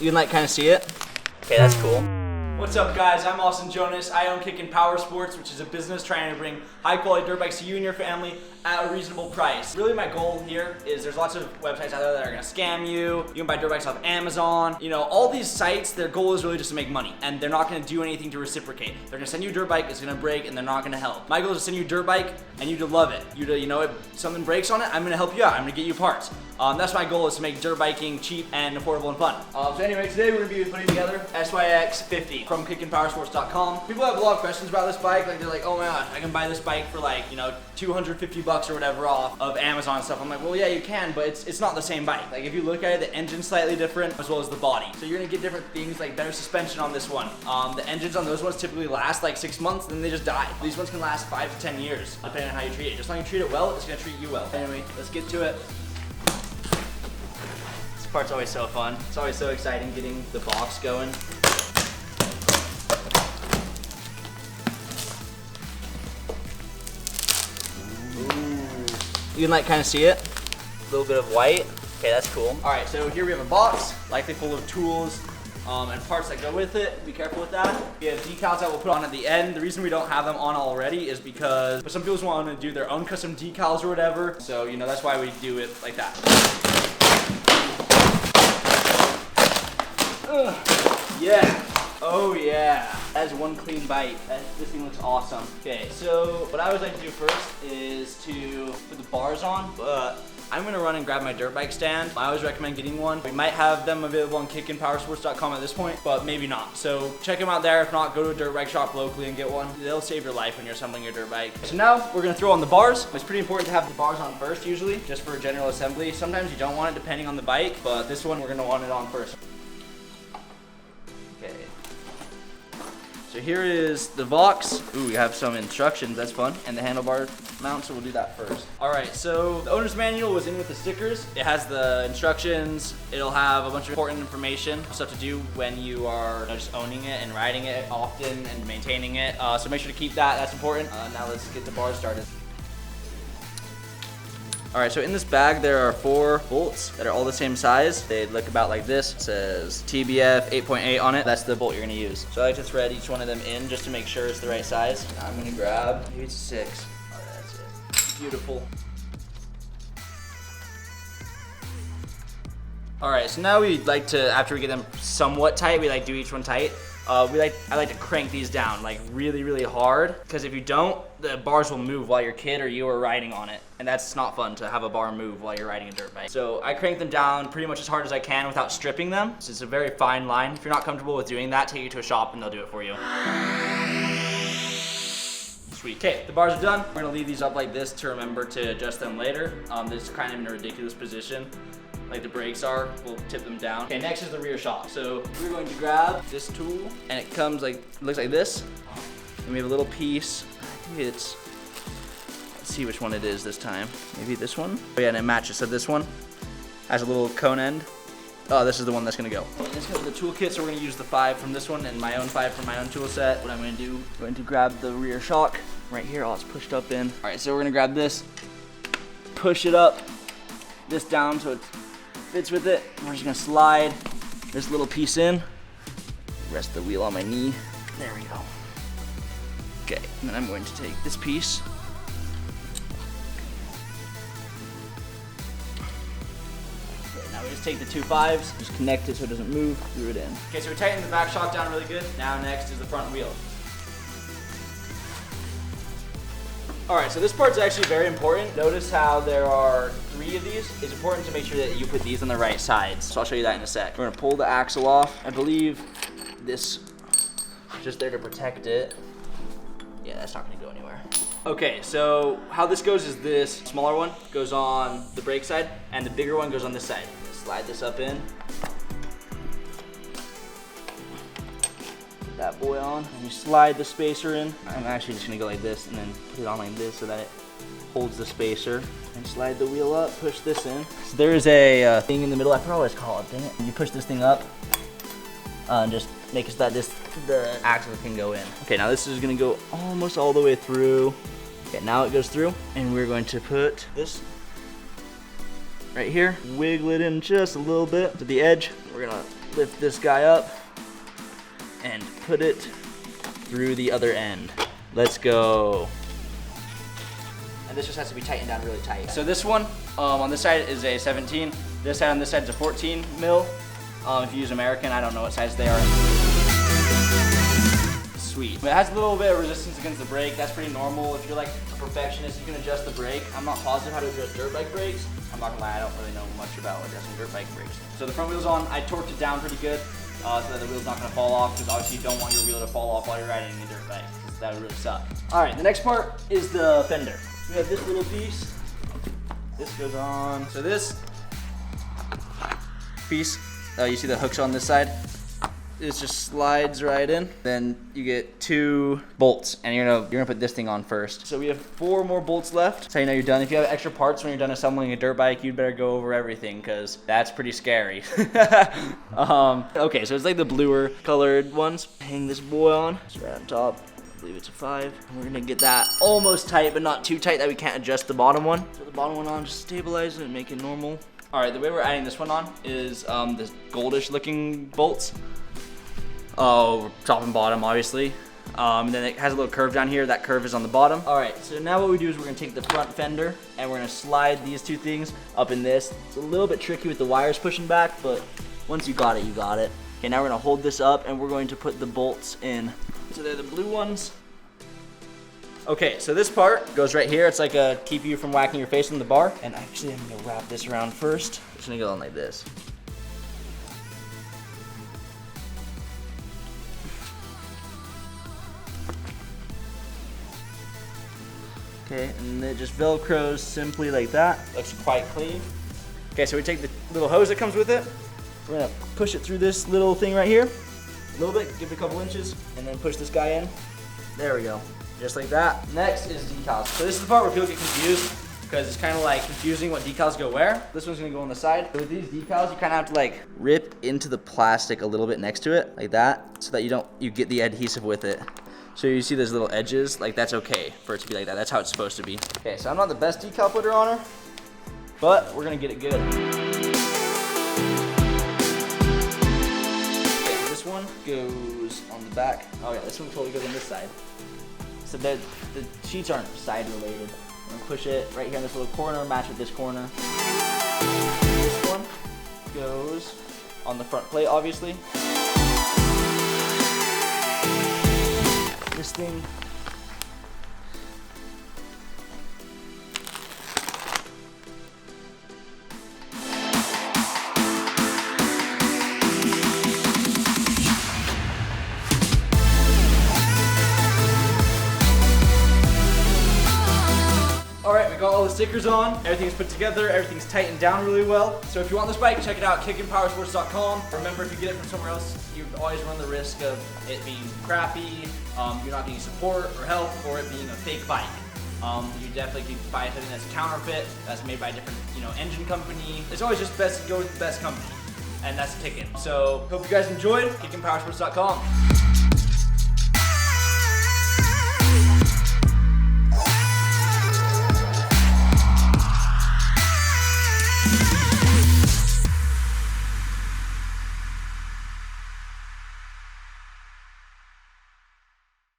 You can like kind of see it. Okay, that's cool. What's up guys, I'm Austin Jonas. I own Kickin Power Sports, which is a business trying to bring high quality dirt bikes to you and your family at a reasonable price. Really my goal here is there's lots of websites out there that are gonna scam you. You can buy dirt bikes off Amazon. You know, all these sites, their goal is really just to make money and they're not gonna do anything to reciprocate. They're gonna send you a dirt bike, it's gonna break and they're not gonna help. My goal is to send you a dirt bike and you to love it. You know, if something breaks on it, I'm gonna help you out. I'm gonna get you parts. That's my goal, is to make dirt biking cheap and affordable and fun. So anyway, today we're gonna be putting together SYX50 from KickinPowerSports.com. People have a lot of questions about this bike. Like they're like, oh my god, I can buy this bike for like, you know, 250 bucks or whatever off of Amazon and stuff. I'm like, well yeah, you can, but it's not the same bike. Like if you look at it, the engine's slightly different as well as the body. So you're gonna get different things, like better suspension on this one. The engines on those ones typically last like 6 months, then they just die. These ones can last 5 to 10 years, depending on how you treat it. Just as long as you treat it well, it's gonna treat you well. Anyway, let's get to it. This part's always so fun. It's always so exciting getting the box going. You can like kind of see it. A little bit of white. Okay, that's cool. All right, so here we have a box, likely full of tools and parts that go with it. Be careful with that. We have decals that we'll put on at the end. The reason we don't have them on already is because some people want to do their own custom decals or whatever. So, you know, that's why we do it like that. Yeah. Oh yeah. That's one clean bite. This thing looks awesome. Okay, so what I always like to do first is to put the bars on, but I'm gonna run and grab my dirt bike stand. I always recommend getting one. We might have them available on KickinPowerSports.com at this point, but maybe not. So check them out there. If not, go to a dirt bike shop locally and get one. They'll save your life when you're assembling your dirt bike. So now we're gonna throw on the bars. It's pretty important to have the bars on first usually, just for general assembly. Sometimes you don't want it depending on the bike, but this one we're gonna want it on first. Okay. So here is the box. Ooh, we have some instructions, that's fun. And the handlebar mount, so we'll do that first. All right, so the owner's manual was in with the stickers. It has the instructions. It'll have a bunch of important information, stuff to do when you are just owning it and riding it often and maintaining it. So make sure to keep that, that's important. Now let's get the bars started. All right, so in this bag, there are 4 bolts that are all the same size. They look about like this. It says TBF 8.8 on it. That's the bolt you're gonna use. So I like to thread each one of them in just to make sure it's the right size. Now I'm gonna grab, maybe it's 6. Oh, that's it. Beautiful. All right, so now we like to, after we get them somewhat tight, we like do each one tight. I like to crank these down like really, really hard, because if you don't, the bars will move while your kid or you are riding on it, and that's not fun to have a bar move while you're riding a dirt bike. So I crank them down pretty much as hard as I can without stripping them. So it's a very fine line. If you're not comfortable with doing that, take it to a shop and they'll do it for you. Sweet. Okay, the bars are done. We're gonna leave these up like this to remember to adjust them later. They're just kind of in a ridiculous position, like the brakes are. We'll tip them down. Okay, next is the rear shock. So we're going to grab this tool, and it comes like, looks like this. And we have a little piece. I think it's, let's see which one it is this time. Maybe this one? Oh yeah, and it matches. So this one has a little cone end. Oh, this is the one that's gonna go. And this goes with the toolkit, so we're gonna use the 5 from this one and my own 5 from my own tool set. What I'm gonna do, I'm going to grab the rear shock right here. Oh, it's pushed up in. All right, so we're gonna grab this, push it up, this down so it fits with it. We're just gonna slide this little piece in, rest the wheel on my knee. There we go. Okay, and then I'm going to take this piece. Okay, now we just take the 2 5s, just connect it so it doesn't move, screw it in. Okay, so we tightened the back shock down really good. Now next is the front wheel. All right, so this part's actually very important. Notice how there are 3 of these. It's important to make sure that you put these on the right sides. So I'll show you that in a sec. We're gonna pull the axle off. I believe this is just there to protect it. Yeah, that's not gonna go anywhere. Okay, so how this goes is this smaller one goes on the brake side and the bigger one goes on this side. Slide this up in. Put that boy on, and you slide the spacer in. I'm actually just gonna go like this and then put it on like this so that it holds the spacer. And slide the wheel up, push this in. So there is a thing in the middle, I forgot what it's called, dang it. You push this thing up and just make it so that the axle can go in. Okay, now this is gonna go almost all the way through. Okay, now it goes through, and we're going to put this right here, wiggle it in just a little bit to the edge. We're gonna lift this guy up and put it through the other end. Let's go. And this just has to be tightened down really tight. So this one on this side is a 17. This side on this side is a 14 mil. If you use American, I don't know what size they are. Sweet. It has a little bit of resistance against the brake. That's pretty normal. If you're like a perfectionist, you can adjust the brake. I'm not positive how to adjust dirt bike brakes. I'm not gonna lie, I don't really know much about adjusting dirt bike brakes. So the front wheel's on. I torqued it down pretty good so that the wheel's not gonna fall off, because obviously you don't want your wheel to fall off while you're riding a dirt bike, because that would really suck. All right, the next part is the fender. We have this little piece. This goes on. So this piece, you see the hooks on this side? It just slides right in. Then you get 2 bolts, and you're gonna put this thing on first. So we have 4 more bolts left. That's how you know you're done. If you have extra parts when you're done assembling a dirt bike, you'd better go over everything, because that's pretty scary. Okay, so it's like the bluer colored ones. Hang this boy on. It's right on top. I believe it's a 5. And we're gonna get that almost tight, but not too tight that we can't adjust the bottom one. So the bottom one on, just stabilize it and make it normal. All right, the way we're adding this one on is this goldish looking bolts. Top and bottom, obviously. And then it has a little curve down here. That curve is on the bottom. All right, so now what we do is we're gonna take the front fender and we're gonna slide these 2 things up in this. It's a little bit tricky with the wires pushing back, but once you got it, you got it. Okay, now we're gonna hold this up and we're going to put the bolts in. So they're the blue ones. Okay, so this part goes right here. It's like a keep you from whacking your face on the bar. And actually, I'm gonna wrap this around first. It's gonna go on like this. Okay, and it just Velcros simply like that. Looks quite clean. Okay, so we take the little hose that comes with it. We're gonna push it through this little thing right here. A little bit, give it a couple inches, and then push this guy in. There we go, just like that. Next is decals. So this is the part where people get confused, because it's kind of like confusing what decals go where. This one's gonna go on the side. So with these decals, you kind of have to like rip into the plastic a little bit next to it, like that, so that you get the adhesive with it. So you see those little edges, like that's okay for it to be like that. That's how it's supposed to be. Okay, so I'm not the best decal putter on her, but we're gonna get it good. Okay, so this one goes on the back. Oh yeah, this one totally goes on this side. So the sheets aren't side related. I'm gonna push it right here in this little corner, match with this corner. This one goes on the front plate, obviously. This thing All right, we got all the stickers on, everything's put together, everything's tightened down really well. So if you want this bike, check it out, kickinpowersports.com. Remember, if you get it from somewhere else, you always run the risk of it being crappy, you're not getting support or help, or it being a fake bike. You definitely could buy something that's counterfeit, that's made by a different, engine company. It's always just best to go with the best company, and that's Kickin. So hope you guys enjoyed. Kickinpowersports.com.